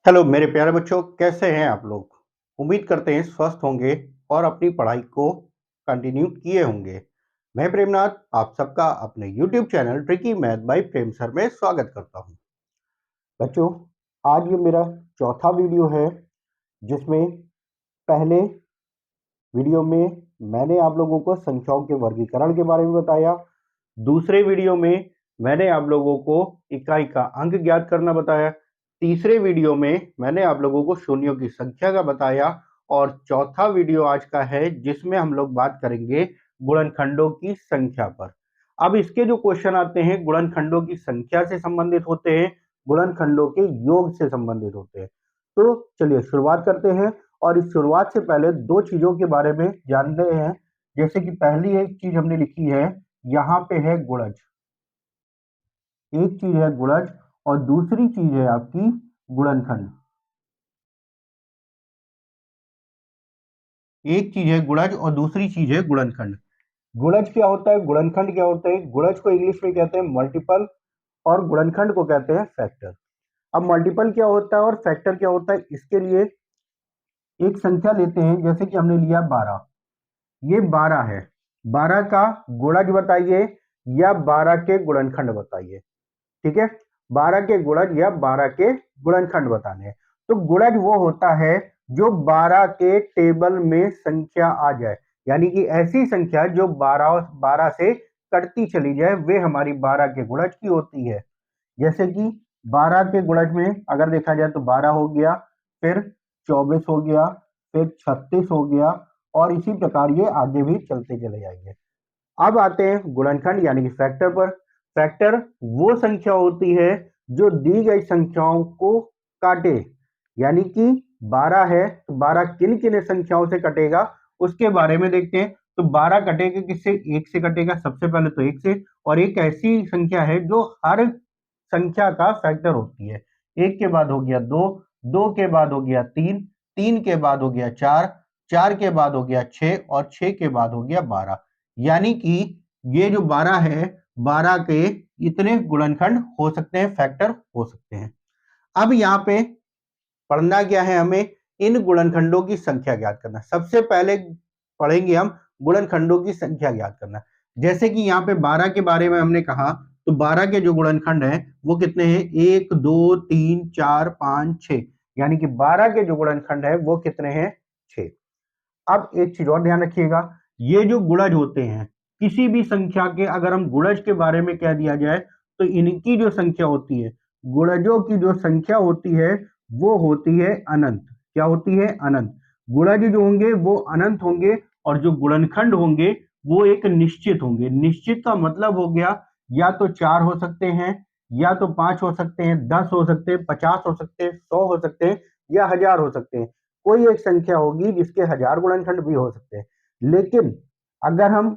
Hello मेरे प्यारे बच्चों, कैसे हैं आप लोग। उम्मीद करते हैं स्वस्थ होंगे और अपनी पढ़ाई को कंटिन्यू किए होंगे। मैं प्रेमनाथ आप सबका अपने YouTube channel tricky math bye प्रेम सर में स्वागत करता हूं। बच्चों, आज ये मेरा चौथा वीडियो है जिसमें पहले वीडियो में मैंने आप लोगों को संख्याओं के वर्गीकरण के बारे में बताया। दूसरे वीडियो में मैंने आप लोगों को इकाई का अंक ज्ञात करना बताया। तीसरे वीडियो में मैंने आप लोगों को शून्यों की संख्या का बताया और चौथा वीडियो आज का है जिसमें हम लोग बात करेंगे गुणनखंडों की संख्या पर। अब इसके जो क्वेश्चन आते हैं गुणनखंडों की संख्या से संबंधित होते हैं, गुणनखंडों के योग से संबंधित होते हैं। तो चलिए शुरुआत करते हैं। और इस शुरुआत से पहले दो चीजों के बारे में जानते हैं। जैसे कि पहली एक चीज हमने लिखी है, यहाँ पे है गुणज। एक चीज है गुणज और दूसरी चीज है आपकी गुणनखंड। एक चीज है गुणज और दूसरी चीज है गुणनखंड। गुणज क्या होता है, गुणनखंड क्या होता है। गुणज को इंग्लिश में कहते हैं मल्टीपल और गुणनखंड को कहते हैं फैक्टर। अब मल्टीपल क्या होता है और फैक्टर क्या होता है, इसके लिए एक संख्या लेते हैं। जैसे कि हमने लिया 12, ये 12 है। 12 का गुणज बताइए या 12 के गुणनखंड बताइए। ठीक है, 12 के गुणज या 12 के गुणनखंड बताने हैं। तो गुणज वो होता है जो 12 के टेबल में संख्या आ जाए, यानी कि ऐसी संख्या जो 12 से कटती चली जाए, वे हमारी 12 के गुणज की होती है। जैसे कि 12 के गुणज में अगर देखा जाए तो 12 हो गया, फिर 24 हो गया, फिर 36 हो गया और इसी प्रकार ये आगे भी चलते चले जाएंगे। अब आते हैं गुणनखंड यानी कि फैक्टर पर। फैक्टर वो संख्या होती है जो दी गई संख्याओं को काटे, यानी कि 12 है तो 12 किन किन संख्याओं से कटेगा उसके बारे में देखते हैं। तो 12 कटेगा किससे, एक से कटेगा। सबसे पहले तो एक से, और एक ऐसी संख्या है जो हर संख्या का फैक्टर होती है। एक के बाद हो गया दो, दो के बाद हो गया तीन, तीन के बाद हो गया चार, चार के बाद हो गया छह और छह के बाद हो गया 12। यानी कि ये जो 12 है, 12 के इतने गुणनखंड हो सकते हैं, फैक्टर हो सकते हैं। अब यहाँ पे पढ़ना क्या है हमें, इन गुणनखंडों की संख्या ज्ञात करना। सबसे पहले पढ़ेंगे हम गुणनखंडों की संख्या ज्ञात करना। जैसे कि यहाँ पे 12 के बारे में हमने कहा, तो 12 के जो गुणनखंड है वो कितने हैं, 1 2 3 4 5 6, यानी कि 12 के जो गुणनखंड है वो कितने हैं, 6। अब एक चीज और ध्यान रखिएगा, ये जो गुणज होते हैं, किसी भी संख्या के अगर हम गुणज के बारे में कह दिया जाए तो इनकी जो संख्या होती है, गुणजों की जो संख्या होती है वो होती है अनंत। क्या होती है, अनंत। गुणज जो होंगे वो अनंत होंगे और जो गुणनखंड होंगे वो एक निश्चित होंगे। निश्चित का मतलब हो गया या तो 4 हो सकते हैं, या तो 5 हो सकते हैं, 10 हो सकते हैं, 50 हो सकते हैं, 100 हो सकते हैं या 1000 हो सकते हैं। कोई एक संख्या होगी जिसके 1000 गुणनखंड भी हो सकते हैं। लेकिन अगर हम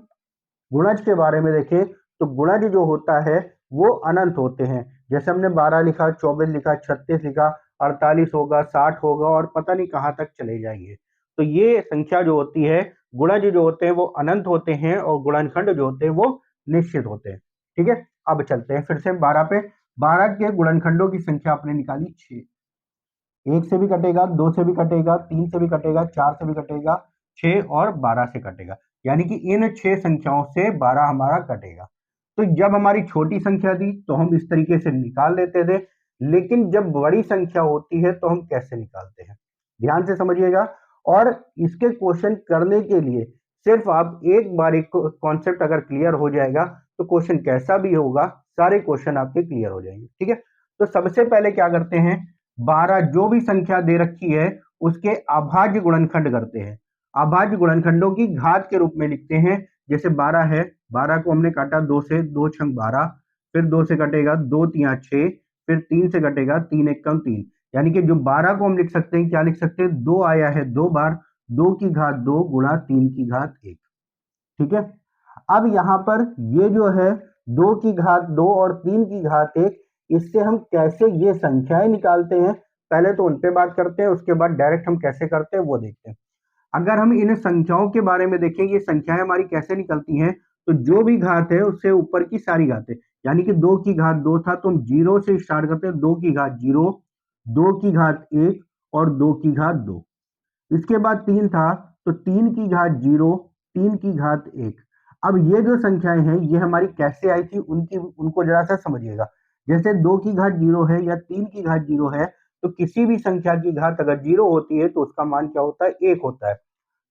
गुणज के बारे में देखें तो गुणज जो होता है वो अनंत होते हैं। जैसे हमने 12 लिखा, 24 लिखा, 36 लिखा, 48 होगा, 60 होगा और पता नहीं कहां तक चले जाएंगे। तो ये संख्या जो होती है, गुणज जो होते हैं वो अनंत होते हैं और गुणनखंड जो होते हैं वो निश्चित होते हैं। ठीक है, अब चलते हैं फिर से 12 पे। 12 के गुणनखंडों की संख्या आपने निकाली 6। एक से भी कटेगा, दो से भी कटेगा, तीन से भी कटेगा, चार से भी कटेगा, 6 और 12 से कटेगा। यानी कि इन 6 संख्याओं से 12 हमारा कटेगा। तो जब हमारी छोटी संख्या थी तो हम इस तरीके से निकाल लेते थे, लेकिन जब बड़ी संख्या होती है तो हम कैसे निकालते हैं, ध्यान से समझिएगा। और इसके क्वेश्चन करने के लिए सिर्फ आप एक बार एक कॉन्सेप्ट अगर क्लियर हो जाएगा तो क्वेश्चन कैसा भी होगा, सारे क्वेश्चन आपके क्लियर हो जाएंगे। ठीक है, तो सबसे पहले क्या करते हैं, 12 जो भी संख्या दे रखी है उसके अभाज्य गुणनखंड करते हैं। अभाज्य गुणनखंडों की घात के रूप में लिखते हैं। जैसे 12 है, 12 को हमने काटा 2 से, 2 छंग 12, फिर 2 से कटेगा 2 तिया 6, फिर 3 से कटेगा 3 एक कम 3। यानी कि जो 12 को हम लिख सकते हैं, क्या लिख सकते हैं, 2 आया है 2 बार, 2 की घात 2 गुणा 3 की घात 1। ठीक है, अब यहां पर ये जो है 2 की घात 2 और 3 की घात 1, इससे हम कैसे ये संख्याएं निकालते हैं, पहले तो उन पे बात करते हैं, उसके बाद डायरेक्ट हम कैसे करते हैं वो देखते हैं। अगर हम इन संख्याओं के बारे में देखें, ये संख्याएं हमारी कैसे निकलती हैं, तो जो भी घात है उससे ऊपर की सारी घातें, यानी कि 2 की घात 2 था तो हम 0 से स्टार्ट करते हैं, 2 की घात 0, 2 की घात 1 और 2 की घात 2। इसके बाद 3 था तो 3 की घात 0, 3 की घात 1। अब ये जो संख्याएं हैं ये हमारी कैसे आई थी उनको जरा सा समझिएगा। जैसे 2 की घात 0 है या 3 की घात 0 है, तो किसी भी संख्या की घात अगर 0 होती है तो उसका मान क्या होता है, 1 होता है।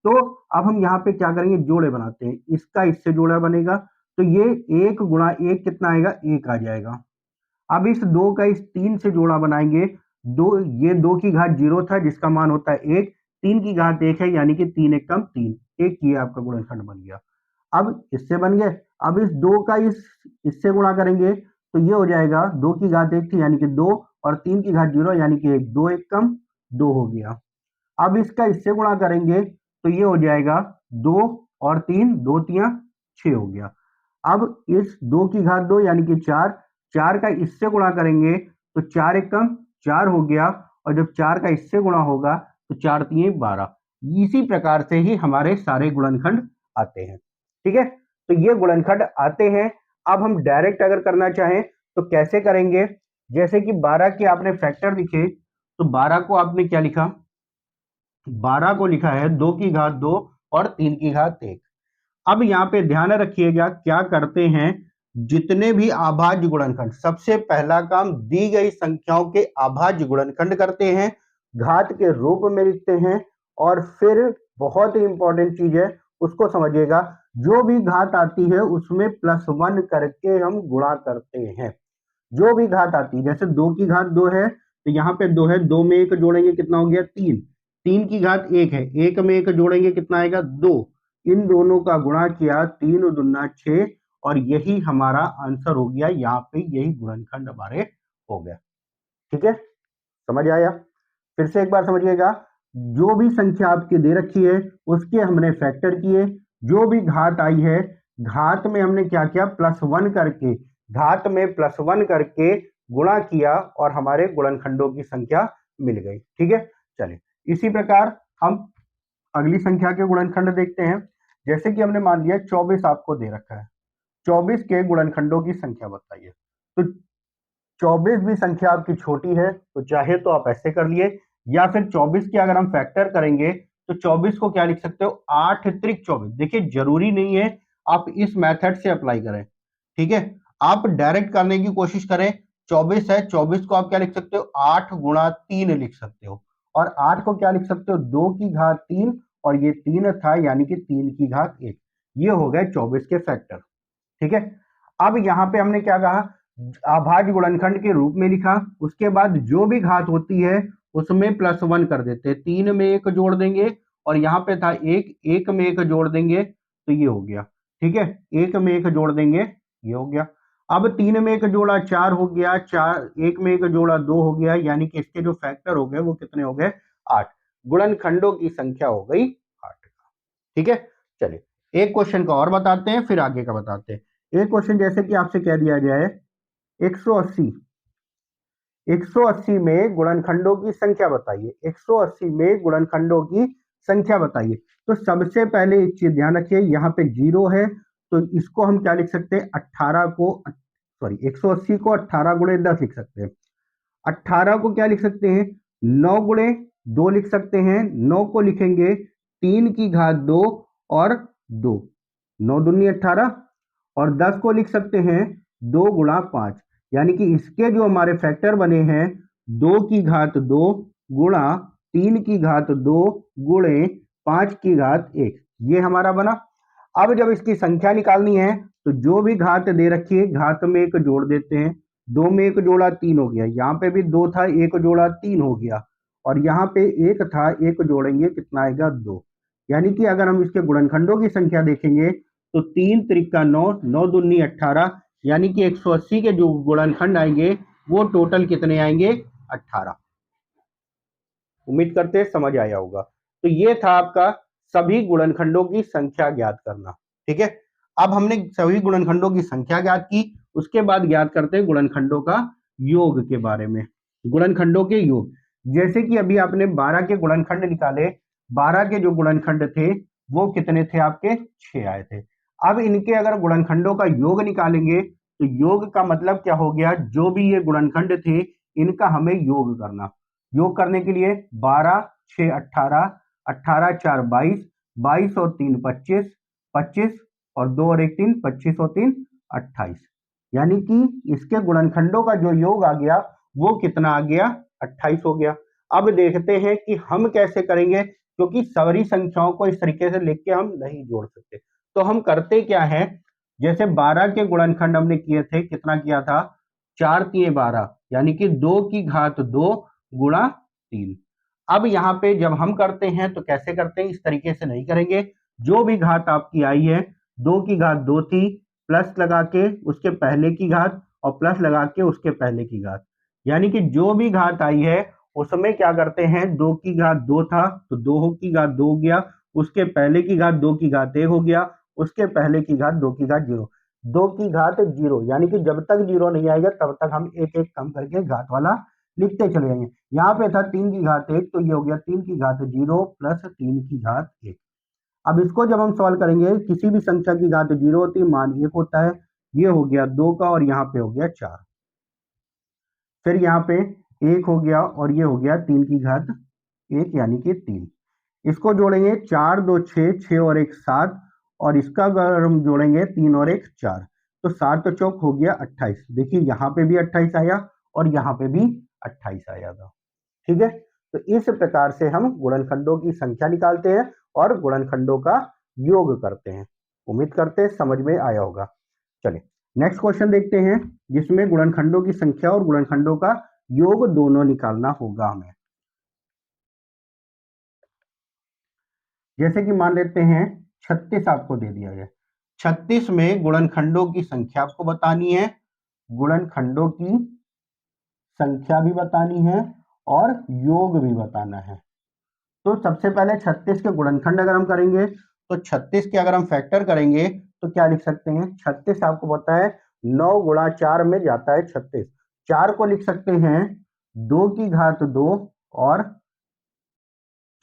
तो अब हम यहाँ पे क्या करेंगे, जोड़े बनाते हैं। इसका इससे जोड़ा बनेगा तो ये 1 गुणा 1 कितना आएगा, 1 आ जाएगा। अब इस 2 का इस 3 से जोड़ा बनाएंगे। ये 2 की घात 0 था जिसका मान होता है 1, 3 की घात 1 है यानी कि 3 एक कम 3, एक ये आपका गुणनखंड बन गया। अब इससे बन गए। अब इस 2 का इससे गुणा करेंगे तो ये हो जाएगा, 2 की घात 1 थी यानी कि 2 और 3 की घात 0 यानी कि 1, 2 एक कम 2 हो गया। अब इसका इससे गुणा करेंगे तो ये हो जाएगा 2 और 3, 2 तिया 6 हो गया। अब इस 2 की घात 2 यानी कि 4, 4 का इससे गुणा करेंगे तो 4 एक कम 4 हो गया, और जब 4 का इससे गुणा होगा तो 4 तिये 12। इसी प्रकार से ही हमारे सारे गुणनखंड आते हैं। ठीक है, तो ये गुणनखंड आते हैं। अब हम डायरेक्ट अगर करना चाहें तो कैसे करेंगे, जैसे कि 12 के आपने फैक्टर लिखे तो 12 को आपने क्या लिखा, 12 को लिखा है 2 की घात 2 और 3 की घात 1। अब यहाँ पे ध्यान रखिएगा क्या करते हैं, जितने भी अभाज्य गुणनखंड, सबसे पहला काम दी गई संख्याओं के अभाज्य गुणनखंड करते हैं, घात के रूप में लिखते हैं, और फिर बहुत ही इंपॉर्टेंट चीज है उसको समझिएगा, जो भी घात आती है उसमें +1 करके हम गुणा करते हैं। जो भी घात आती है, जैसे 2 की घात 2 है तो यहाँ पे 2 है, 2 में 1 जोड़ेंगे कितना हो गया, 3, 3 की घात 1 है, 1 में 1 जोड़ेंगे कितना आएगा, 2, इन दोनों का गुणा किया, 3 दूना 6, और यही हमारा आंसर हो गया। यहाँ पे यही गुणनखंड हमारे हो गया। ठीक है, समझ आया? फिर से एक बार समझिएगा, जो भी संख्या आपकी दे रखी है उसके हमने फैक्टर किए, जो भी घात आई है घात में हमने क्या किया, +1 करके, घात में +1 करके गुणा किया और हमारे गुणनखंडों की संख्या मिल गई। ठीक है, चलिए इसी प्रकार हम अगली संख्या के गुणनखंड देखते हैं। जैसे कि हमने मान लिया 24 आपको दे रखा है, 24 के गुणनखंडों की संख्या बताइए। तो 24 भी संख्या आपकी छोटी है तो चाहे तो आप ऐसे कर लिए, या फिर 24 के अगर हम फैक्टर करेंगे तो 24 को क्या लिख सकते हो, 8 त्रिक 24। देखिए जरूरी नहीं है आप इस मेथड से अप्लाई करें, ठीक है, आप डायरेक्ट करने की कोशिश करें। 24 है, 24 को आप क्या लिख सकते हो, 8 गुणा 3 लिख सकते हो, और 8 को क्या लिख सकते हो, 2 की घात 3, और ये 3 था यानी कि 3 की घात 1। ये हो गए 24 के फैक्टर। ठीक है, अब यहाँ पे हमने क्या कहा, अभाज्य गुणनखंड के रूप में लिखा, उसके बाद जो भी घात होती है उसमें +1 कर देते, 3 में 1 जोड़ देंगे, और यहाँ पे था 1, 1 में 1 जोड़ देंगे तो ये हो गया। ठीक है, 1 में 1 जोड़ देंगे, ये हो गया। अब 3 में 1 जोड़ा 4 हो गया, 4, 1 में 1 जोड़ा 2 हो गया, यानी कि इसके जो फैक्टर हो गए वो कितने हो गए, 8। गुणनखंडों की संख्या हो गई 8। ठीक है, चलिए एक क्वेश्चन का और बताते हैं फिर आगे का बताते हैं। एक क्वेश्चन जैसे कि आपसे कह दिया गया है 180, 180 में गुणनखंडों की संख्या बताइए, 180 में गुणनखंडों की संख्या बताइए। तो सबसे पहले एक चीज ध्यान रखिए, यहाँ पे 0 है तो इसको हम क्या लिख सकते हैं, 18 को, सॉरी 180 को 18 गुणे 10 लिख सकते हैं। 18 को क्या लिख सकते हैं, 9 गुणे 2 लिख सकते हैं। 9 को लिखेंगे 3 की घात 2 और 2, 9 दूनी 18, और 10 को लिख सकते हैं 2 गुणा 5, यानी कि इसके जो हमारे फैक्टर बने हैं 2 की घात 2 गुणा 3 की घात 2 गुणे 5 की घात 1, ये हमारा बना। अब जब इसकी संख्या निकालनी है तो जो भी घात दे रखी है घात में 1 जोड़ देते हैं, 2 में 1 जोड़ा 3 हो गया, यहाँ पे भी 2 था, 1 जोड़ा 3 हो गया, और यहाँ पे 1 था, 1 जोड़ेंगे कितना आएगा, 2। यानी कि अगर हम इसके गुणनखंडों की संख्या देखेंगे तो 3 त्रिका 9, 9 दूनी 18, यानी कि 180 के जो गुणनखंड आएंगे वो टोटल कितने आएंगे, 18। उम्मीद करते हैं समझ आया होगा। तो ये था आपका सभी गुणनखंडों की संख्या ज्ञात करना। ठीक है, अब हमने सभी गुणनखंडों की संख्या ज्ञात की, उसके बाद ज्ञात करते हैं गुणनखंडों का योग के बारे में। गुणनखंडों के योग, जैसे कि अभी आपने 12 के गुणनखंड निकाले, 12 के जो गुणनखंड थे वो कितने थे आपके, 6 आए थे। अब इनके अगर गुणनखंडों का योग निकालेंगे तो योग का मतलब क्या हो गया, जो भी ये गुणनखंड थे इनका हमें योग करना। योग करने के लिए 12 6 18, 18 4 22, 22 और 3 25, 25 और 2 और 1 3, 25 और 3 28, यानी कि इसके गुणनखंडों का जो योग आ गया वो कितना आ गया, 28 हो गया। अब देखते हैं कि हम कैसे करेंगे, क्योंकि सारी संख्याओं को इस तरीके से लिख के हम नहीं जोड़ सकते। तो हम करते क्या है, जैसे 12 के गुणनखंड हमने किए थे, कितना किया था, 4 3 12, यानी कि 2 की घात 2 गुणा 3। अब यहाँ पे जब हम करते हैं तो कैसे करते हैं, इस तरीके से नहीं करेंगे। जो भी घात आपकी आई है, 2 की घात 2 थी, प्लस लगा के उसके पहले की घात और प्लस लगा के उसके पहले की घात, यानी कि जो भी घात आई है उसमें क्या करते हैं, 2 की घात 2 था तो 2 की घात 2 हो गया, उसके पहले की घात 2 की घात 1 हो गया, उसके पहले की घात 2 की घात 0, 2 की घात 0, यानी कि जब तक 0 नहीं आएगा तब तक हम एक एक कम करके घात वाला लिखते चले जाएंगे। यहाँ पे था 3 की घात 1, तो ये हो गया 3 की घात 0 प्लस 3 की घात 1। अब इसको जब हम सॉल्व करेंगे, किसी भी संख्या की घात 0 होती है, मान 1 होता है, ये हो गया 2 का और यहाँ पे हो गया 4, फिर यहाँ पे 1 हो गया और ये हो गया 3 की घात 1 यानी कि 3। इसको जोड़ेंगे, 4 2 6, 6 और 1 7, और इसका अगर हम जोड़ेंगे 3 और 1 4, तो 7 तो चौक हो गया 28। देखिए यहाँ पे भी 28 आया और यहाँ पे भी 28 आया था। ठीक है, तो इस प्रकार से हम गुणनखंडों की संख्या निकालते हैं और गुणनखंडों का योग करते हैं। उम्मीद करते हैं समझ में आया होगा। चलिए नेक्स्ट क्वेश्चन देखते हैं, जिसमें गुणनखंडों की संख्या और गुणनखंडों का योग दोनों निकालना होगा हमें। जैसे कि मान लेते हैं 36 आपको दे दिया गया, 36 में गुणनखंडों की संख्या आपको बतानी है, गुणनखंडों की संख्या भी बतानी है और योग भी बताना है। तो सबसे पहले 36 के गुणनखंड अगर हम करेंगे, तो 36 के अगर हम फैक्टर करेंगे तो क्या लिख सकते हैं, 36 आपको पता है 9 गुणा 4 में जाता है 36, 4 को लिख सकते हैं 2 की घात 2, और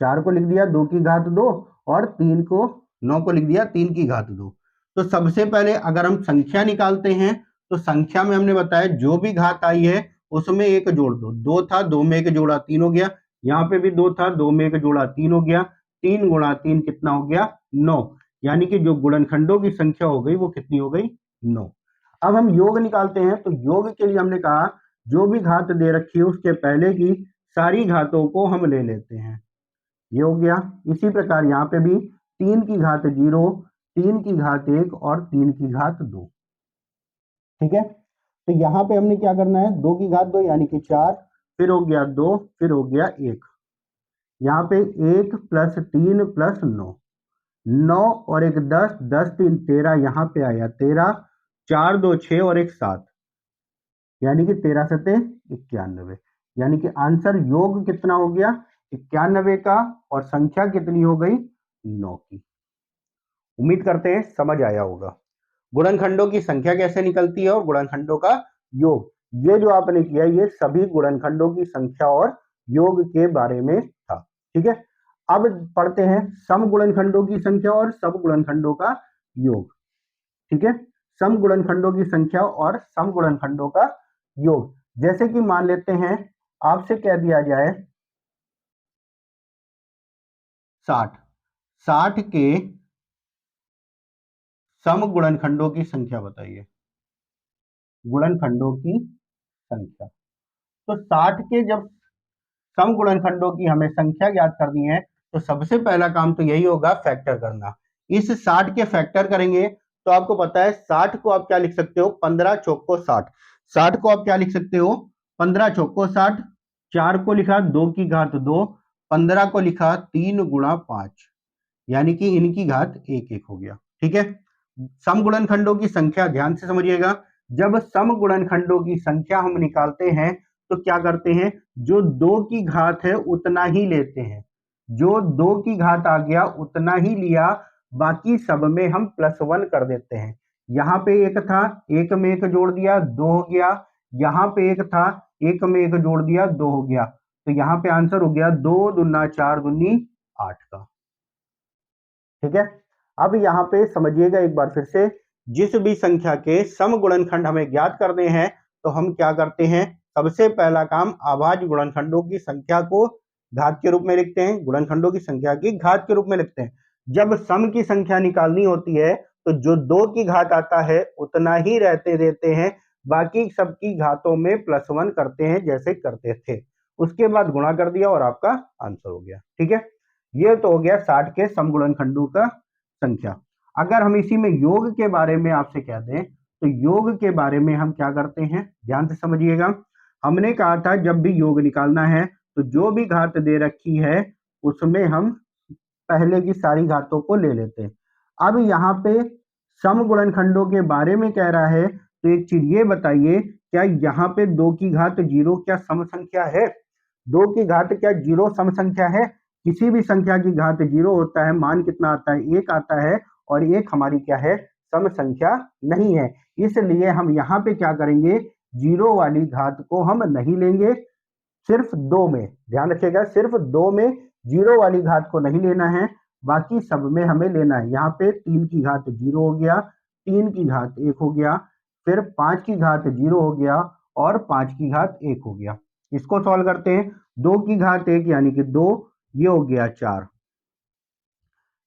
4 को लिख दिया 2 की घात 2, और 3 को 9 को लिख दिया 3 की घात 2। तो सबसे पहले अगर हम संख्या निकालते हैं, तो संख्या में हमने बताया जो भी घात आई है उसमें एक जोड़ दो, 2 था 2 में एक जोड़ा 3 हो गया, यहाँ पे भी 2 था 2 में एक जोड़ा 3 हो गया, 3 गुणा 3 कितना हो गया, 9, यानी कि जो गुणनखंडों की संख्या हो गई वो कितनी हो गई, 9। अब हम योग निकालते हैं, तो योग के लिए हमने कहा जो भी घात दे रखी है उसके पहले की सारी घातों को हम ले लेते हैं, ये हो गया। इसी प्रकार यहाँ पे भी 3 की घात 0, 3 की घात 1 और 3 की घात 2। ठीक है, तो यहाँ पे हमने क्या करना है, 2 की घात 2 यानी कि 4, फिर हो गया 2, फिर हो गया 1, यहाँ पे 1 प्लस 3 प्लस 9, 9 और 1 10, 10 3 13, यहाँ पे आया 13, 4 2 6 और 1 7, यानी कि 13 सते 91, यानी कि आंसर योग कितना हो गया, 91 का, और संख्या कितनी हो गई, 9 की। उम्मीद करते हैं समझ आया होगा। गुणनखंडों की संख्या कैसे निकलती है और गुणनखंडों का योग, ये जो आपने किया ये सभी गुणनखंडों की संख्या और योग के बारे में था। ठीक है, अब पढ़ते हैं सम गुणनखंडों की संख्या और सब गुणनखंडों का योग। ठीक है, सम गुणनखंडों की संख्या और सम गुणनखंडों का योग। जैसे कि मान लेते हैं आपसे कह दिया जाए 60, 60 के सम गुणनखंडों की संख्या बताइए, गुणनखंडों की संख्या। तो 60 के जब सम गुणनखंडों की हमें संख्या ज्ञात करनी है, तो सबसे पहला काम तो यही होगा फैक्टर करना। इस 60 के फैक्टर करेंगे तो आपको पता है 60 को आप क्या लिख सकते हो, 15 चौको 60, 60 को आप क्या लिख सकते हो, 15 चौको 60, 4 को लिखा 2 की घात 2, 15 को लिखा 3 गुणा 5, यानी कि इनकी घात 1 1 हो गया। ठीक है, सम गुणनखंडों की संख्या ध्यान से समझिएगा, जब सम गुणनखंडों की संख्या हम निकालते हैं तो क्या करते हैं, जो 2 की घात है उतना ही लेते हैं, जो 2 की घात आ गया उतना ही लिया, बाकी सब में हम +1 कर देते हैं। यहाँ पे 1 था, 1 में 1 जोड़ दिया 2 हो गया, यहाँ पे 1 था, 1 में 1 जोड़ दिया 2 हो गया, तो यहाँ पे आंसर हो गया 2 दूना 4 दूनी 8 का। ठीक है, अब यहाँ पे समझिएगा एक बार फिर से, जिस भी संख्या के सम गुणनखंड हमें ज्ञात करने हैं तो हम क्या करते हैं, सबसे पहला काम अभाज्य गुणनखंडों की संख्या को घात के रूप में लिखते हैं, गुणनखंडों की संख्या की घात के रूप में लिखते हैं। जब सम की संख्या निकालनी होती है तो जो 2 की घात आता है उतना ही रहते देते हैं, बाकी सबकी घातों में +1 करते हैं जैसे करते थे, उसके बाद गुणा कर दिया और आपका आंसर हो गया। ठीक है, ये तो हो गया 60 के सम गुणनखंडों का संख्या। अगर हम इसी में योग के बारे में आपसे कह दें तो योग के बारे में हम क्या करते हैं, ध्यान से समझिएगा। हमने कहा था जब भी योग निकालना है तो जो भी घात दे रखी है उसमें हम पहले की सारी घातों को ले लेते हैं। अब यहाँ पे सम गुणनखंडों के बारे में कह रहा है तो एक चीज ये बताइए, क्या यहाँ पे 2 की घात 0 क्या सम संख्या है? 2 की घात क्या 0 सम संख्या है? किसी भी संख्या की घात 0 होता है, मान कितना आता है? 1 आता है, और 1 हमारी क्या है? सम संख्या नहीं है। इसलिए हम यहाँ पे क्या करेंगे, 0 वाली घात को हम नहीं लेंगे, सिर्फ 2 में, ध्यान रखिएगा, सिर्फ 2 में 0 वाली घात को नहीं लेना है, बाकी सब में हमें लेना है। यहाँ पे 3 की घात 0 हो गया, 3 की घात 1 हो गया, फिर 5 की घात 0 हो गया और 5 की घात 1 हो गया। इसको सॉल्व करते हैं। 2 की घात 1 यानी कि 2, ये हो गया 4,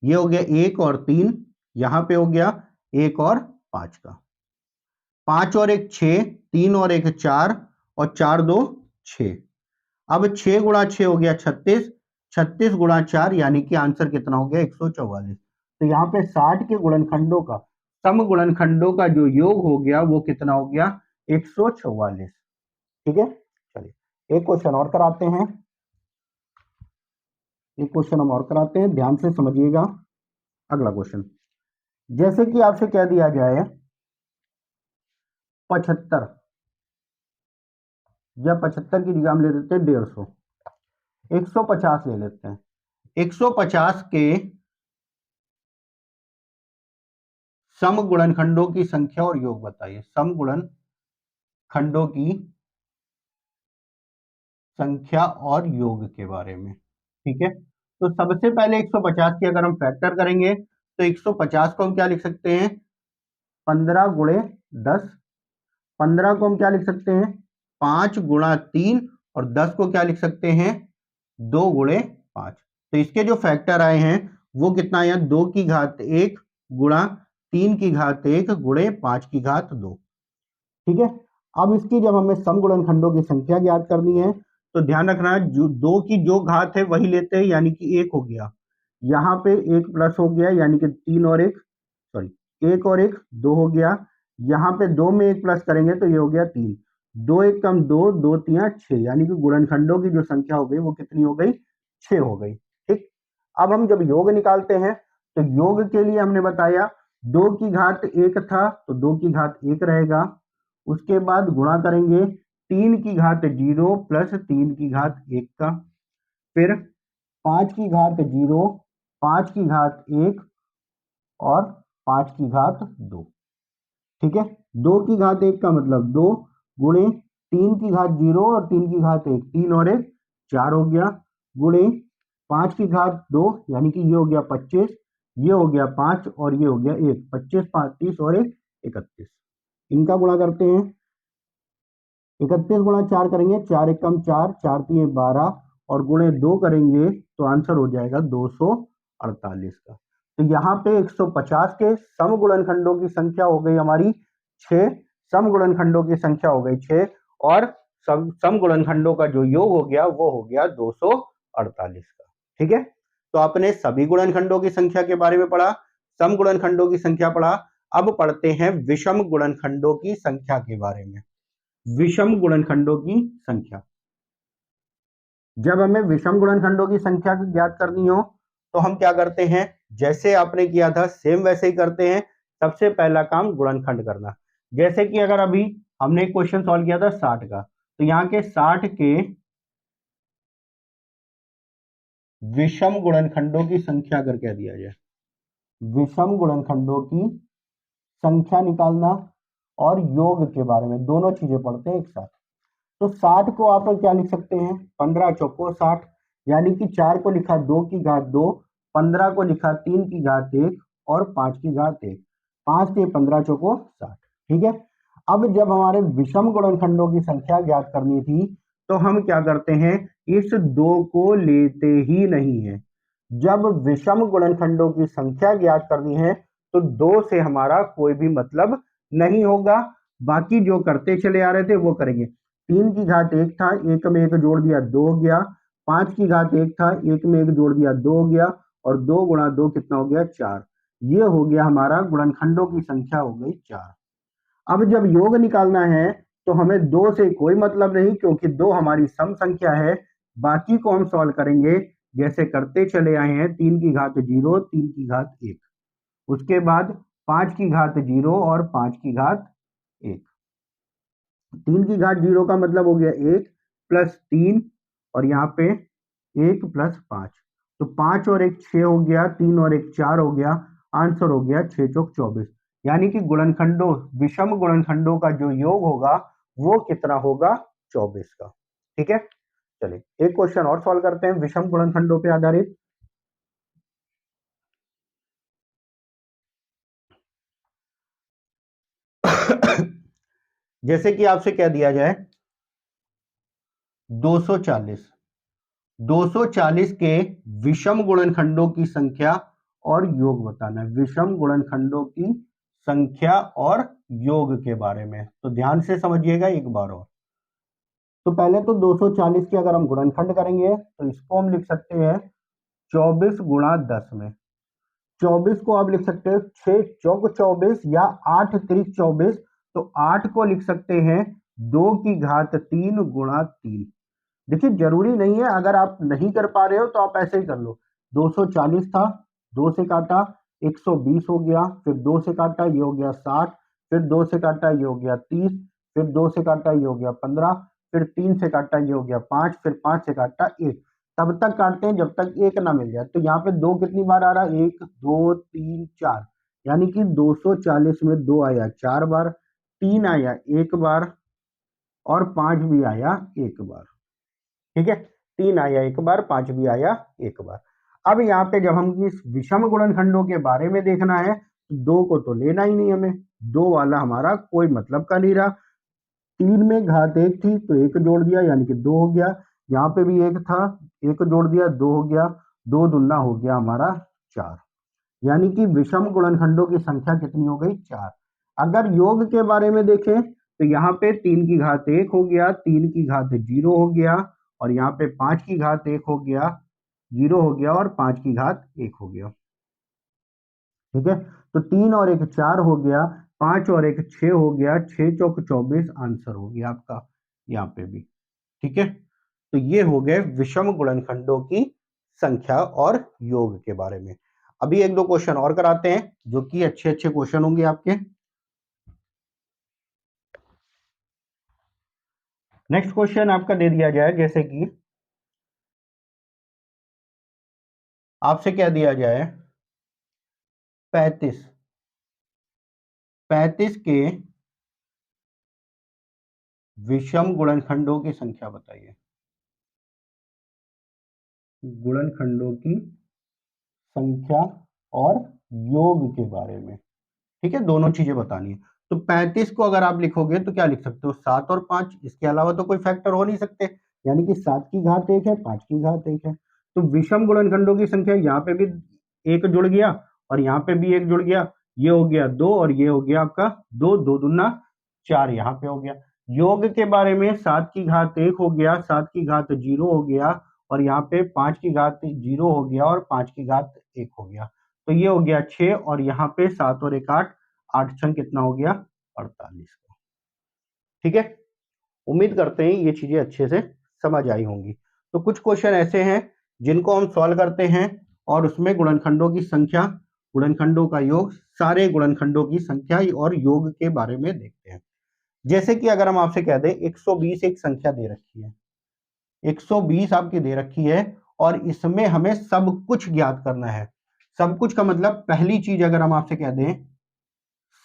ये हो गया 1 और 3, यहाँ पे हो गया 1 और 5 का, 5 और 1 6, 3 और 1 4 और 4 2 6। अब 6 गुणा 6 हो गया 36, 36 गुणा 4 यानी कि आंसर कितना हो गया? 144। तो यहाँ पे 60 के गुणनखंडों का, सम गुणनखंडों का जो योग हो गया वो कितना हो गया? 144। ठीक है, चलिए एक क्वेश्चन और कराते हैं, एक क्वेश्चन हम और कराते हैं, ध्यान से समझिएगा। अगला क्वेश्चन, जैसे कि आपसे कह दिया जाए 75, या 75 की जगह हम ले लेते हैं 150, 150 ले लेते हैं। 150 के सम गुणनखंडों की संख्या और योग बताइए। सम गुणनखंडों की संख्या और योग के बारे में। ठीक है, तो सबसे पहले 150 की अगर हम फैक्टर करेंगे तो 150 को हम क्या लिख सकते हैं? 15 गुणे 10। 15 को हम क्या लिख सकते हैं? 5 गुणा 3, और 10 को क्या लिख सकते हैं? 2 गुणे 5। तो इसके जो फैक्टर आए हैं वो कितना आया? 2 की घात 1 गुणा 3 की घात 1 गुणे 5 की घात 2। ठीक है, अब इसकी जब हमें सम गुणनखंडों की संख्या ज्ञात करनी है तो ध्यान रखना है, जो 2 की जो घात है वही लेते हैं, यानी कि 1 हो गया, यहाँ पे 1 प्लस हो गया यानी कि 3 और 1, सॉरी 1 और 1 2 हो गया, यहाँ पे 2 में 1 प्लस करेंगे तो ये हो गया 3, 2 1 कम 2, 2 3 6, यानी कि गुणनखंडों की जो संख्या हो गई वो कितनी हो गई? 6 हो गई। ठीक, अब हम जब योग निकालते हैं तो योग के लिए हमने बताया 2 की घात 1 था तो 2 की घात 1 रहेगा, उसके बाद गुणा करेंगे 3 की घात 0 प्लस 3 की घात 1 का, फिर 5 की घात 0, 5 की घात 1 और 5 की घात 2। ठीक है, 2 की घात 1 का मतलब 2 गुणे 3 की घात 0 और 3 की घात 1, 3 और 1 4 हो गया, गुणे 5 की घात 2 यानी कि ये हो गया 25, ये हो गया 5 और ये हो गया 1, 25 5 30 और 1 31। इनका गुणा करते हैं, 31 गुणा 4 करेंगे, 4 एकम 4, 4 3 12 और गुणे 2 करेंगे तो आंसर हो जाएगा 248 का। तो यहाँ पे 150 के सम गुणनखंडों की संख्या हो गई हमारी 6, सम गुणनखंडों की संख्या हो गई 6, और सम गुणनखंडों का जो योग हो गया वो हो गया 248 का। ठीक है, तो आपने सभी गुणनखंडों की संख्या के बारे में पढ़ा, सम गुणनखंडों की संख्या पढ़ा। अब पढ़ते हैं विषम गुणनखंडों की संख्या के बारे में। विषम गुणनखंडों की संख्या, जब हमें विषम गुणनखंडों की संख्या ज्ञात करनी हो तो हम क्या करते हैं? जैसे आपने किया था सेम वैसे ही करते हैं। सबसे पहला काम गुणनखंड करना। जैसे कि अगर अभी हमने एक क्वेश्चन सॉल्व किया था 60 का, तो यहाँ के 60 के विषम गुणनखंडों की संख्या अगर कह दिया जाए, विषम गुणनखंडों की संख्या निकालना और योग के बारे में, दोनों चीजें पढ़ते हैं एक साथ। तो 60 को आप क्या लिख सकते हैं? 15 चौको 60, यानी कि 4 को लिखा 2 की घात 2, 15 को लिखा 3 की घात 1 और 5 की घात 1, 5 के 15 चौको 60। ठीक है, अब जब हमारे विषम गुणनखंडों की संख्या ज्ञात करनी थी तो हम क्या करते हैं, इस दो को लेते ही नहीं है। जब विषम गुणनखंडों की संख्या ज्ञात करनी है तो दो से हमारा कोई भी मतलब नहीं होगा, बाकी जो करते चले आ रहे थे वो करेंगे। 3 की घात 1 था, एक में एक जोड़ दिया 2 हो गया। 5 की घात 1 था, एक में एक जोड़ दिया 2 हो गया, और 2 गुणा 2 कितना हो गया 4। ये हो गया हमारा गुणनखंडों की संख्या हो गई 4। अब जब योग निकालना है तो हमें दो से कोई मतलब नहीं, क्योंकि दो हमारी सम संख्या है। बाकी को हम सॉल्व करेंगे जैसे करते चले आए हैं। 3 की घात 0, 3 की घात 1, उसके बाद 5 की घात 0 और 5 की घात 1। 3 की घात 0 का मतलब हो गया 1 प्लस 3, और यहाँ पे 1 प्लस 5, तो 5 और 1 6 हो गया, 3 और 1 4 हो गया। आंसर हो गया 6 चौक 24। यानी कि गुणनखंडों, विषम गुणनखंडों का जो योग होगा वो कितना होगा, 24 का। ठीक है, चलिए एक क्वेश्चन और सॉल्व करते हैं विषम गुणनखंडों पे आधारित। जैसे कि आपसे कह दिया जाए 240, 240 के विषम गुणनखंडों की संख्या और योग बताना है। विषम गुणनखंडों की संख्या और योग के बारे में, तो ध्यान से समझिएगा एक बार और। तो पहले तो 240 के अगर हम गुणनखंड करेंगे तो इसको हम लिख सकते हैं 24 गुणा 10 में। 24 को आप लिख सकते हो 6 चौक 24 या 8 त्रिक 24, तो 8 को लिख सकते हैं 2 की घात 3 गुणा 3। देखिए जरूरी नहीं है, अगर आप नहीं कर पा रहे हो तो आप ऐसे ही कर लो। 240 था, 2 से काटा 120 हो गया, फिर 2 से काटा ये हो गया 60, फिर 2 से काटा ये हो गया 30, फिर 2 से काटा ये हो गया 15, फिर 3 से काटा ये हो गया 5, फिर 5 से काटा 1। तब तक काटते हैं जब तक 1 ना मिल जाए। तो यहाँ पे 2 कितनी बार आ रहा है, 1 2 3 4, यानी कि 240 में 2 आया 4 बार, 3 आया 1 बार, और 5 भी आया 1 बार। ठीक है, 3 आया 1 बार, 5 भी आया 1 बार। अब यहाँ पे जब हम इस विषम गुणनखंडों के बारे में देखना है, दो को तो लेना ही नहीं हमें, दो वाला हमारा कोई मतलब का नहीं रहा। 3 में घात 1 थी तो 1 जोड़ दिया यानी कि 2 हो गया। यहाँ पे भी 1 था, 1 जोड़ दिया 2 हो गया, 2 दूना हो गया हमारा 4। यानी कि विषम गुणनखंडों की संख्या कितनी हो गई, 4। अगर योग के बारे में देखें तो यहाँ पे 3 की घात 1 हो गया, 3 की घात 0 हो गया, और यहाँ पे 5 की घात 1 हो गया, 0 हो गया, और 5 की घात 1 हो गया। ठीक है, तो 3 और 1 4 हो गया, 5 और 1 6 हो गया, 6 चौक 24 आंसर हो गया आपका यहाँ पे भी। ठीक है, तो ये हो गए विषम गुणनखंडों की संख्या और योग के बारे में। अभी एक दो क्वेश्चन और कराते हैं जो कि अच्छे अच्छे क्वेश्चन होंगे आपके। नेक्स्ट क्वेश्चन आपका दे दिया जाए, जैसे कि आपसे क्या दिया जाए, 35, 35 के विषम गुणनखंडों की संख्या बताइए। गुणनखंडों की संख्या और योग के बारे में। ठीक है, दोनों चीजें बतानी है। तो 35 को अगर आप लिखोगे तो क्या लिख सकते हो, 7 और 5, इसके अलावा तो कोई फैक्टर हो नहीं सकते। यानी कि 7 की घात 1 है, 5 की घात 1 है। तो विषम गुणनखंडों की संख्या, यहाँ पे भी 1 जुड़ गया और यहाँ पे भी 1 जुड़ गया, ये हो गया 2 और ये हो गया आपका 2, 2 दूना 4 यहाँ पे हो गया। योग के बारे में 7 की घात 1 हो गया, 7 की घात 0 हो गया, और यहाँ पे 5 की घात 0 हो गया, और 5 की घात 1 हो गया। तो ये हो गया 6, और यहाँ पे 7 और 1 8, 8 छंग कितना हो गया 48 का। ठीक है, उम्मीद करते हैं ये चीजें अच्छे से समझ आई होंगी। तो कुछ क्वेश्चन ऐसे हैं जिनको हम सॉल्व करते हैं और उसमें गुणनखंडों की संख्या, गुणनखंडों का योग, सारे गुणनखंडों की संख्या और योग के बारे में देखते हैं। जैसे कि अगर हम आपसे कह दें 120 एक संख्या दे रखी है, 120 आपकी दे रखी है, और इसमें हमें सब कुछ ज्ञात करना है। सब कुछ का मतलब, पहली चीज अगर हम आपसे कह दें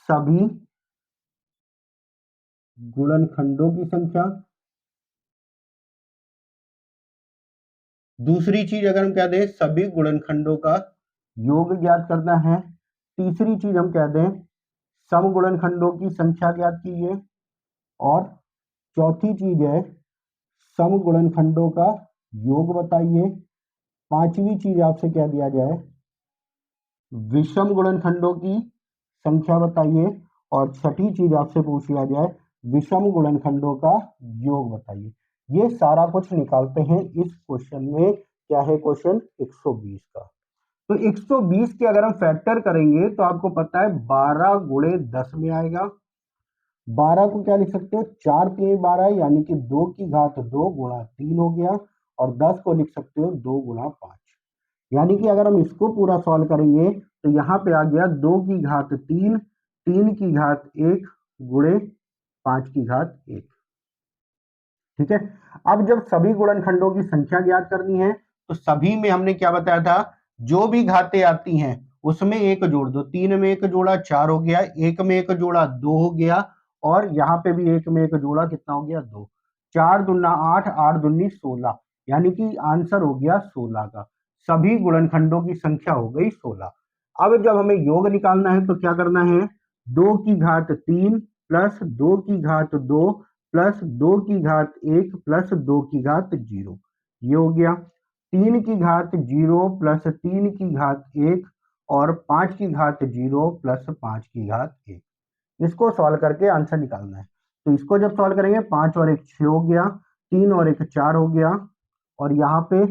सभी गुणनखंडों की संख्या, दूसरी चीज अगर हम कह दें सभी गुणनखंडों का योग ज्ञात करना है, तीसरी चीज हम कह दें सम गुणनखंडों की संख्या ज्ञात कीजिए, और चौथी चीज है सम गुणनखंडों का योग बताइए। पांचवी चीज आपसे क्या दिया जाए, विषम गुणनखंडों की संख्या बताइए, और छठी चीज आपसे पूछ लिया जाए विषम गुणनखंडों का योग बताइए। ये सारा कुछ निकालते हैं इस क्वेश्चन में। क्या है क्वेश्चन 120 का। तो 120 के अगर हम फैक्टर करेंगे तो आपको पता है 12 गुणे 10 में आएगा। 12 को क्या लिख सकते हो, 4 3 12, यानी कि 2 की घात 2 गुणा 3 हो गया, और 10 को लिख सकते हो 2 गुणा 5। यानी कि अगर हम इसको पूरा सॉल्व करेंगे तो यहाँ पे आ गया 2 की घात 3, 3 की घात 1 गुणे 5 की घात 1। ठीक है। अब जब सभी गुणनखंडों की संख्या ज्ञात करनी है तो सभी में हमने क्या बताया था, जो भी घातें आती हैं उसमें एक जोड़ दो। 3 में एक जोड़ा 4 हो गया, 1 में एक जोड़ा 2 हो गया, और यहाँ पे भी 1 में एक जोड़ा कितना हो गया 2। 4 दूना 8, 8 दूनी 16, यानी कि आंसर हो गया 16 का। सभी गुणनखंडों की संख्या हो गई 16। अब जब हमें योग निकालना है तो क्या करना है, 2 की घात 3 प्लस 2 की घात 2 प्लस 2 की घात 1 प्लस 2 की घात 0, ये हो गया। 3 की घात 0 प्लस 3 की घात 1 और 5 की घात 0 प्लस 5 की घात 1। इसको सॉल्व करके आंसर निकालना है। तो इसको जब सॉल्व करेंगे 5 और 1 6 हो गया, 3 और 1 4 हो गया, और यहाँ पे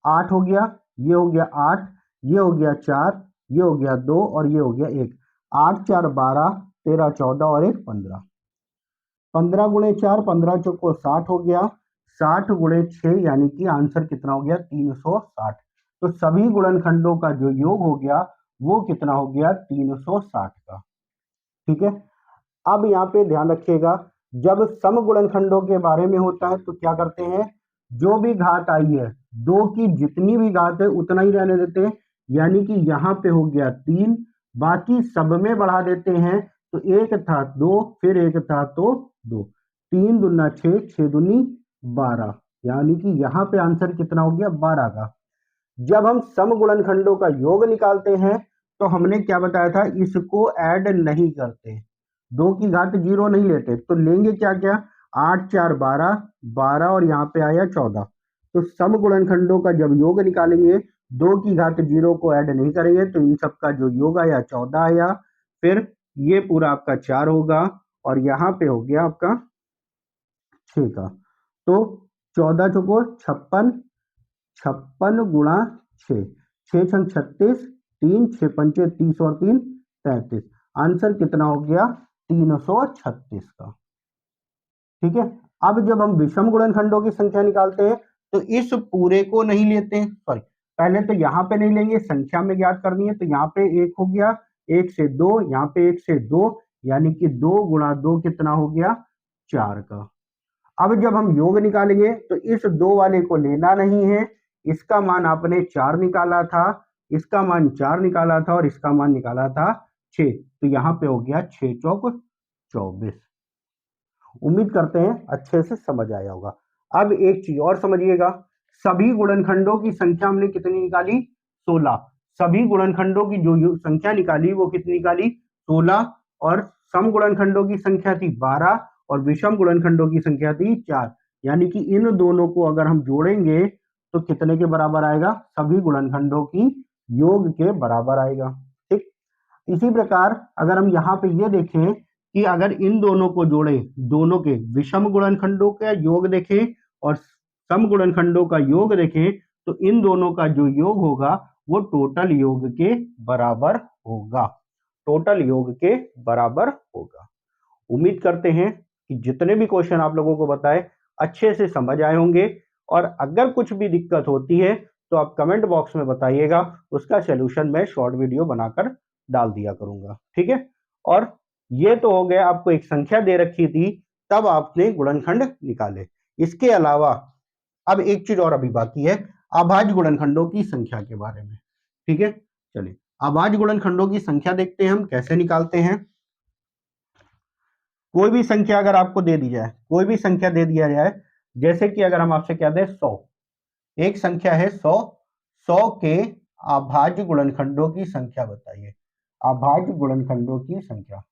8 हो गया, ये हो गया 8, ये हो गया 4, ये हो गया 2 और ये हो गया 1। 8 4 12, 13 14 और 1 15। 15 गुणे 4 15 चौको 60 हो गया, 60 गुणे 6 यानी कि आंसर कितना हो गया 360। तो सभी गुणनखंडों का जो योग हो गया वो कितना हो गया 360 का। ठीक है। अब यहाँ पे ध्यान रखिएगा, जब सम गुणनखंडों के बारे में होता है तो क्या करते हैं, जो भी घात आई है 2 की जितनी भी घात है उतना ही रहने देते हैं। यानी कि यहाँ पे हो गया 3, बाकी सब में बढ़ा देते हैं। तो एक था 2, फिर एक था तो 2, 3 दूना 6, 6 दूनी 12, यानी कि यहाँ पे आंसर कितना हो गया 12 का। जब हम सम गुणनखंडों का योग निकालते हैं तो हमने क्या बताया था, इसको ऐड नहीं करते, 2 की घात 0 नहीं लेते, तो लेंगे क्या क्या, 8 4 12, 12 और यहाँ पे आया 14। तो सम गुणनखंडों का जब योग निकालेंगे 2 की घात 0 को ऐड नहीं करेंगे, तो इन सब का जो योग आया 14 आया, फिर ये पूरा आपका 4 होगा, और यहाँ पे हो गया आपका 6 का। तो 14 चौको 56, 56 गुणा 6, 6 छंग 36, 3 6 पंचे 30 और 3 33। आंसर कितना हो गया 336 का। ठीक है। अब जब हम विषम गुणनखंडों की संख्या निकालते हैं तो इस पूरे को नहीं लेते हैं, सॉरी, पहले तो यहाँ पे नहीं लेंगे, संख्या में ज्ञात करनी है। तो यहाँ पे 1 हो गया, 1 से 2, यहाँ पे 1 से 2, यानी कि 2 गुणा 2 कितना हो गया 4 का। अब जब हम योग निकालेंगे तो इस 2 वाले को लेना नहीं है, इसका मान आपने 4 निकाला था, इसका मान 4 निकाला था, और इसका मान निकाला था 6। तो यहाँ पे हो गया 6 चौक 24। उम्मीद करते हैं अच्छे से समझ आया होगा। अब एक चीज और समझिएगा, सभी गुणनखंडों की संख्या हमने कितनी निकाली 16। सभी गुणनखंडों की जो संख्या निकाली वो कितनी निकाली 16, और सम गुणनखंडों की संख्या थी 12 और विषम गुणनखंडों की संख्या थी 4। यानी कि इन दोनों को अगर हम जोड़ेंगे तो कितने के बराबर आएगा, सभी गुणनखंडों की योग के बराबर आएगा। ठीक। इसी प्रकार अगर हम यहाँ पे ये देखें कि अगर इन दोनों को जोड़े, दोनों के विषम गुणनखंडों का योग देखें और सम गुणनखंडों का योग देखें, तो इन दोनों का जो योग होगा वो टोटल योग के बराबर होगा, टोटल योग के बराबर होगा। उम्मीद करते हैं कि जितने भी क्वेश्चन आप लोगों को बताए अच्छे से समझ आए होंगे, और अगर कुछ भी दिक्कत होती है तो आप कमेंट बॉक्स में बताइएगा, उसका सलूशन मैं शॉर्ट वीडियो बनाकर डाल दिया करूंगा। ठीक है। और ये तो हो गया, आपको एक संख्या दे रखी थी तब आपने गुणनखंड निकाले। इसके अलावा अब एक चीज और अभी बाकी है, अभाज्य गुणनखंडों की संख्या के बारे में। ठीक है। चलिए अभाज्य गुणनखंडों की संख्या देखते हैं हम कैसे निकालते हैं। कोई भी संख्या अगर आपको दे दी जाए, कोई भी संख्या दे दिया जाए, जैसे कि अगर हम आपसे कह दें 100, एक संख्या है 100, 100 के अभाज्य गुणनखंडों की संख्या बताइए, अभाज्य गुणनखंडों की संख्या।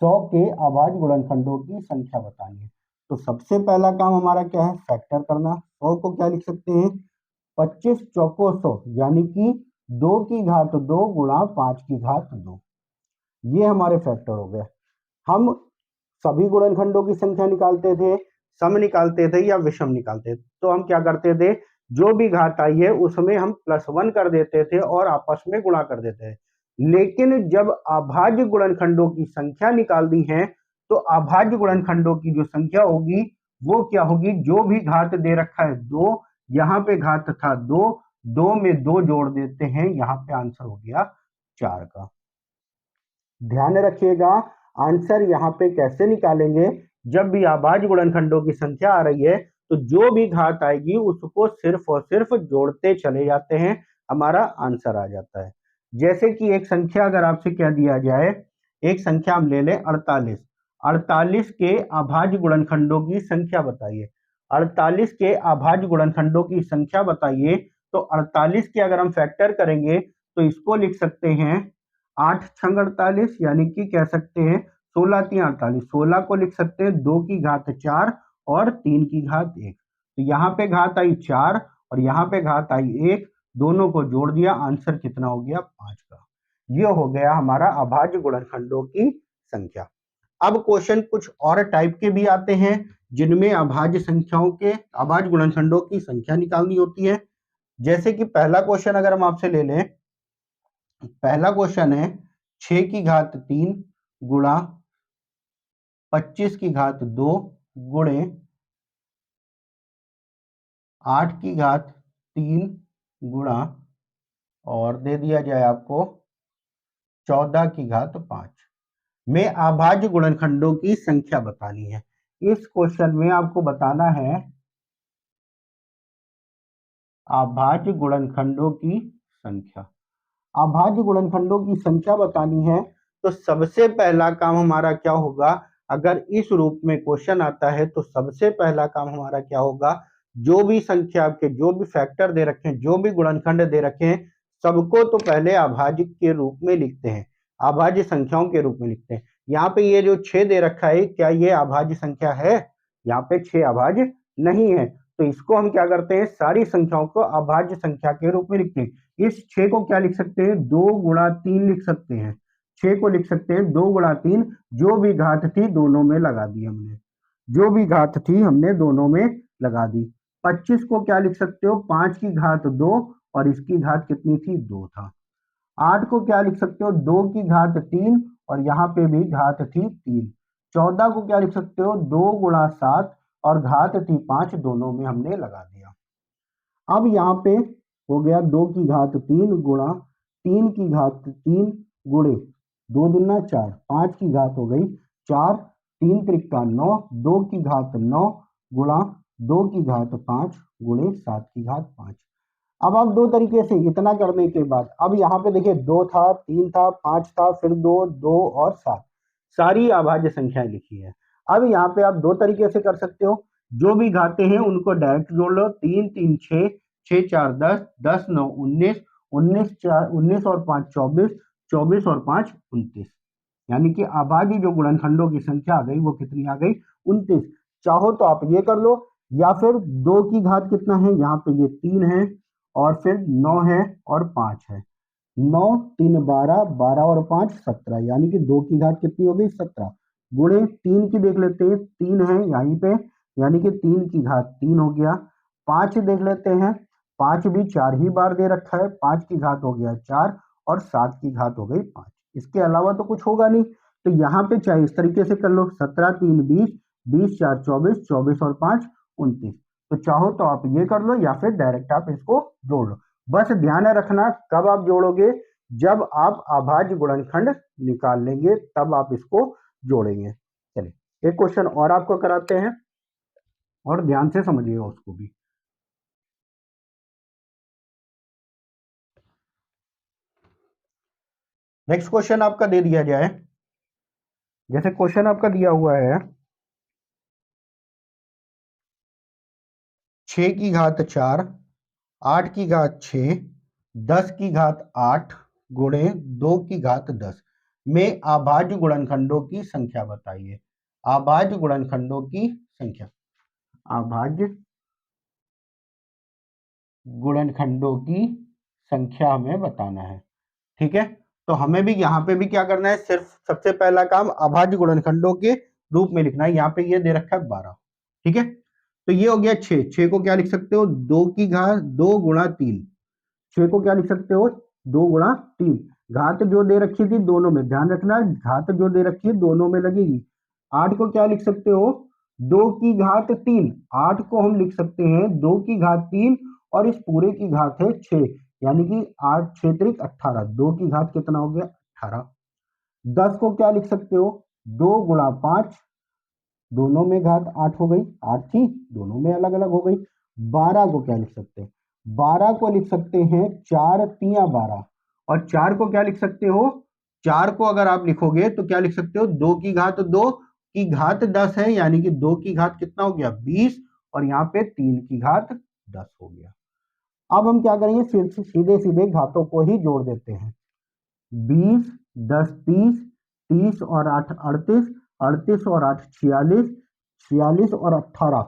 100 के अभाज्य गुणनखंडों की संख्या बतानी है। तो सबसे पहला काम हमारा क्या है, फैक्टर करना। 100 को क्या लिख सकते हैं, 25 चौको 100, यानी कि 2 की घात 2 गुणा 5 की घात 2। ये हमारे फैक्टर हो गए। हम सभी गुणनखंडों की संख्या निकालते थे, सम निकालते थे या विषम निकालते थे, तो हम क्या करते थे, जो भी घात आई है उसमें हम +1 कर देते थे और आपस में गुणा कर देते थे। लेकिन जब अभाज्य गुणनखंडों की संख्या निकाल दी है, तो अभाज्य गुणनखंडों की जो संख्या होगी वो क्या होगी, जो भी घात दे रखा है 2, यहाँ पे घात था 2, 2 में 2 जोड़ देते हैं, यहाँ पे आंसर हो गया 4 का। ध्यान रखिएगा, आंसर यहाँ पे कैसे निकालेंगे, जब भी अभाज्य गुणनखंडों की संख्या आ रही है तो जो भी घात आएगी उसको सिर्फ और सिर्फ जोड़ते चले जाते हैं, हमारा आंसर आ जाता है। जैसे कि एक संख्या अगर आपसे क्या दिया जाए, एक संख्या हम ले लें 48, 48 के अभाज्य गुणनखंडों की संख्या बताइए। 48 के अभाज्य गुणनखंडों की संख्या बताइए, तो 48 के अगर हम फैक्टर करेंगे तो इसको लिख सकते हैं 8 छंग 48, यानी कि कह सकते हैं 16 3 48। 16 को लिख सकते हैं 2 की घात 4 और 3 की घात 1। तो यहाँ पे घात आई 4 और यहाँ पे घात आई 1, दोनों को जोड़ दिया, आंसर कितना हो गया 5 का। ये हो गया हमारा अभाज्य गुणनखंडों की संख्या। अब क्वेश्चन कुछ और टाइप के भी आते हैं जिनमें अभाज्य संख्याओं के अभाज्य गुणनखंडों की संख्या निकालनी होती है। जैसे कि पहला क्वेश्चन अगर हम आपसे ले लें, पहला क्वेश्चन है 6 की घात 3 गुणा 25 की घात 2 गुणे 8 की घात 3 गुणा और दे दिया जाए आपको 14 की घात 5 में अभाज्य गुणनखंडों की संख्या बतानी है। इस क्वेश्चन में आपको बताना है अभाज्य गुणनखंडों की संख्या। अभाज्य गुणनखंडों की संख्या बतानी है, तो सबसे पहला काम हमारा क्या होगा, अगर इस रूप में क्वेश्चन आता है तो सबसे पहला काम हमारा क्या होगा, जो भी संख्या आपके, जो भी फैक्टर दे रखे हैं, जो भी गुणनखंड दे रखे हैं, सबको तो पहले अभाज्य के रूप में लिखते हैं, अभाज्य संख्याओं के रूप में लिखते हैं। यहाँ पे ये जो 6 दे रखा है, क्या ये अभाज्य संख्या है, यहाँ पे 6 अभाज्य नहीं है, तो इसको हम क्या करते हैं, सारी संख्याओं को अभाज्य संख्या के रूप में लिखते हैं। इस 6 को क्या लिख सकते हैं, 2 गुणा 3 लिख सकते हैं। 6 को लिख सकते हैं 2 गुणा 3, जो भी घात थी दोनों में लगा दी हमने, जो भी घात थी हमने दोनों में लगा दी। 25 को क्या लिख सकते हो, 5 की घात 2 और इसकी घात कितनी थी, 2 था। 8 को क्या लिख सकते हो, 2 की घात 3 और यहाँ पे भी घात थी 3। 14 को क्या लिख सकते हो, 2 गुणा 7 और घात थी 5, दोनों में हमने लगा दिया। अब यहाँ पे हो गया 2 की घात 3 गुणा 3 की घात 3 गुणे 2 दूना 4, 5 की घात हो गई 4, 3 त्रिका 9, 2 की घात 9 गुणा 2 की घात 5 गुणे 7 की घात 5। अब आप दो तरीके से इतना करने के बाद, अब यहाँ पे देखिए 2 था, 3 था, 5 था, फिर 2, 2 और 7, सारी अभाज्य संख्याएं लिखी है। अब यहाँ पे आप दो तरीके से कर सकते हो, जो भी घाते हैं उनको डायरेक्ट जोड़ लो, 3 3 6, 6 4 10, 10 9 19, 19 4 19 और 5 24, 24 और 5 29, यानी कि अभाज्य जो गुणनखंडों की संख्या आ गई वो कितनी आ गई, 29। चाहो तो आप ये कर लो, या फिर 2 की घात कितना है, यहाँ पे ये 3 है और फिर 9 है और 5 है, 9 3 12, 12 और 5 17, यानी कि 2 की घात कितनी हो गई, 17 गुणे 3 की देख लेते हैं, 3 है यहीं पे, यानी कि 3 की घात 3 हो गया। 5 देख लेते हैं, 5 भी 4 ही बार दे रखा है, 5 की घात हो गया 4 और 7 की घात हो गई 5, इसके अलावा तो कुछ होगा नहीं। तो यहाँ पे चाहे इस तरीके से कर लो, 17 3 20, 20 4 24, 24 और 5 29। तो चाहो तो आप ये कर लो या फिर डायरेक्ट आप इसको जोड़ लो। बस ध्यान रखना कब आप जोड़ोगे, जब आप अभाज्य गुणनखंड निकाल लेंगे तब आप इसको जोड़ेंगे। चलिए एक क्वेश्चन और आपको कराते हैं और ध्यान से समझिएगा उसको भी। नेक्स्ट क्वेश्चन आपका दे दिया जाए, जैसे क्वेश्चन आपका दिया हुआ है 6 की घात 4, 8 की घात 6, 10 की घात 8 गुणे 2 की घात 10। में अभाज्य गुणनखंडों की संख्या बताइए। अभाज्य गुणनखंडों की संख्या, अभाज्य गुणनखंडों की संख्या हमें बताना है। ठीक है, तो हमें भी यहाँ पे भी क्या करना है, सिर्फ सबसे पहला काम अभाज्य गुणनखंडों के रूप में लिखना है। यहाँ पे ये दे रखा है 12। ठीक है, तो ये हो गया 6। 6 को क्या लिख सकते हो, 2 की घात 2 गुणा 3। 6 को क्या लिख सकते हो, 2 गुणा 3। घात जो दे रखी थी दोनों में, ध्यान रखना घात जो दे रखी है दोनों में लगेगी। 8 को क्या लिख सकते हो, 2 की घात 3। 8 को हम लिख सकते हैं 2 की घात 3 और इस पूरे की घात है 6, यानी कि 8 6 त्रिक 18। 2 की घात कितना हो गया, 18। 10 को क्या लिख सकते हो, 2 गुणा 5। दोनों में घात 8 हो गई, 8 थी दोनों में अलग अलग हो गई। 12 को क्या लिख सकते हैं, 12 को लिख सकते हैं 4 तिया 12। और 4 को क्या लिख सकते हो, 4 को अगर आप लिखोगे तो क्या लिख सकते हो, 2 की घात 2 की घात 10 है, यानी कि 2 की घात कितना हो गया, 20। और यहाँ पे 3 की घात 10 हो गया। अब हम क्या करेंगे, सीधे सीधे घातों को ही जोड़ देते हैं। 20 10 30, 30 और 8 38, 38 और 8 46, 46 और 18,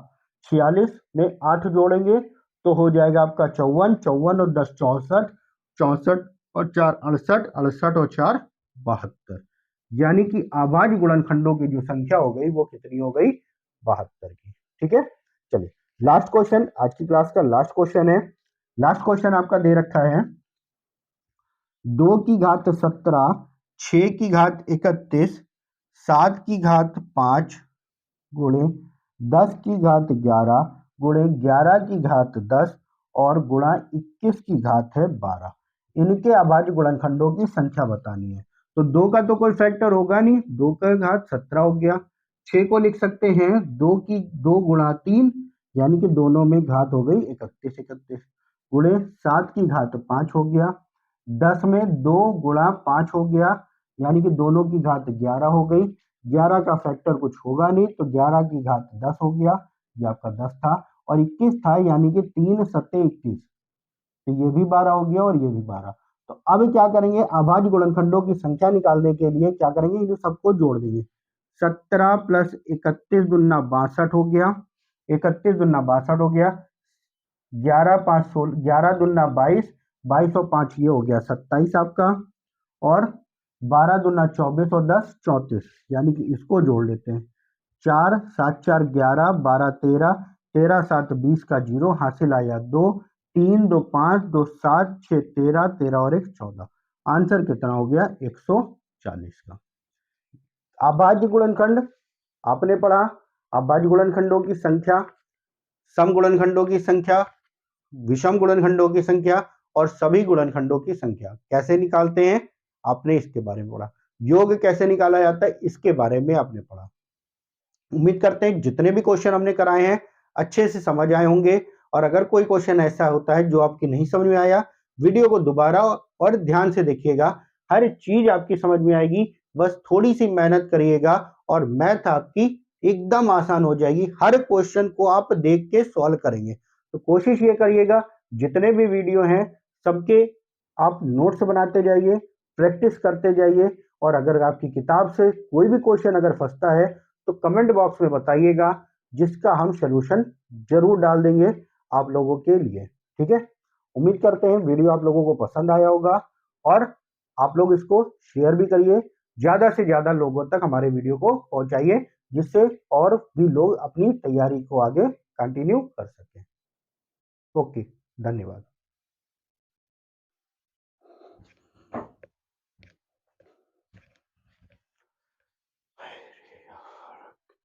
46 में 8 जोड़ेंगे तो हो जाएगा आपका 54, 54 और 10 64, 64 और 4 68, 68 और 4 72। यानी कि अभाज्य गुणनखंडों की जो संख्या हो गई वो कितनी हो गई, 72 की। ठीक है, चलिए लास्ट क्वेश्चन, आज की क्लास का लास्ट क्वेश्चन है। लास्ट क्वेश्चन आपका दे रखा है 2 की घात 17, 6 की घात 31, 7 की घात 5 गुणे 10 की घात 11 गुणे 11 की घात 10 और गुणा 21 की घात है 12। इनके अभाज्य गुणनखंडों की संख्या बतानी है। तो 2 का तो कोई फैक्टर होगा नहीं, 2 का घात 17 हो गया। 6 को लिख सकते हैं 2 गुणा 3, यानी कि दोनों में घात हो गई 31 31 गुणे 7 की घात 5 हो गया। 10 में 2 गुणा 5 हो गया, यानी कि दोनों की घात 11 हो गई। 11 का फैक्टर कुछ होगा नहीं तो 11 की घात 10 हो गया, ये आपका 10 था। और 21 था, यानी कि 3 सत्ते 21, तो ये भी 12 हो गया और ये भी 12। तो अब क्या करेंगे, अभाज्य गुणनखंडों की संख्या निकालने के लिए क्या करेंगे, इन सबको जोड़ देंगे। 17 प्लस 31 दुना 62 हो गया, 31 दुना 62 हो गया। 11 5 16, 11 दुना 22, 22 और 5 ये हो गया 27 आपका। और 12 दुना 24 और 10 34, यानी कि इसको जोड़ लेते हैं। 4 7 4 11, 12 13, 13 7 20 का 0 हासिल आया 2, 3 2 5, 2 7, 6 13, 13 और 1 14। आंसर कितना हो गया, 140 का। अभाज्य गुणनखंड आपने पढ़ा, अभाज्य गुणनखंडों की संख्या, सम गुणनखंडों की संख्या, विषम गुणनखंडों की संख्या और सभी गुणनखंडों की संख्या कैसे निकालते हैं, आपने इसके बारे में पढ़ा। योग कैसे निकाला जाता है इसके बारे में आपने पढ़ा। उम्मीद करते हैं जितने भी क्वेश्चन हमने कराए हैं अच्छे से समझ आए होंगे। और अगर कोई क्वेश्चन ऐसा होता है जो आपकी नहीं समझ में आया, वीडियो को दोबारा और ध्यान से देखिएगा, हर चीज आपकी समझ में आएगी। बस थोड़ी सी मेहनत करिएगा और मैथ आपकी एकदम आसान हो जाएगी। हर क्वेश्चन को आप देख के सॉल्व करेंगे। तो कोशिश ये करिएगा जितने भी वीडियो हैं सबके आप नोट्स बनाते जाइए, प्रैक्टिस करते जाइए। और अगर आपकी किताब से कोई भी क्वेश्चन अगर फंसता है तो कमेंट बॉक्स में बताइएगा, जिसका हम सलूशन जरूर डाल देंगे आप लोगों के लिए। ठीक है, उम्मीद करते हैं वीडियो आप लोगों को पसंद आया होगा और आप लोग इसको शेयर भी करिए, ज्यादा से ज्यादा लोगों तक हमारे वीडियो को पहुंचाइए, जिससे और भी लोग अपनी तैयारी को आगे कंटिन्यू कर सकें। ओके, धन्यवाद।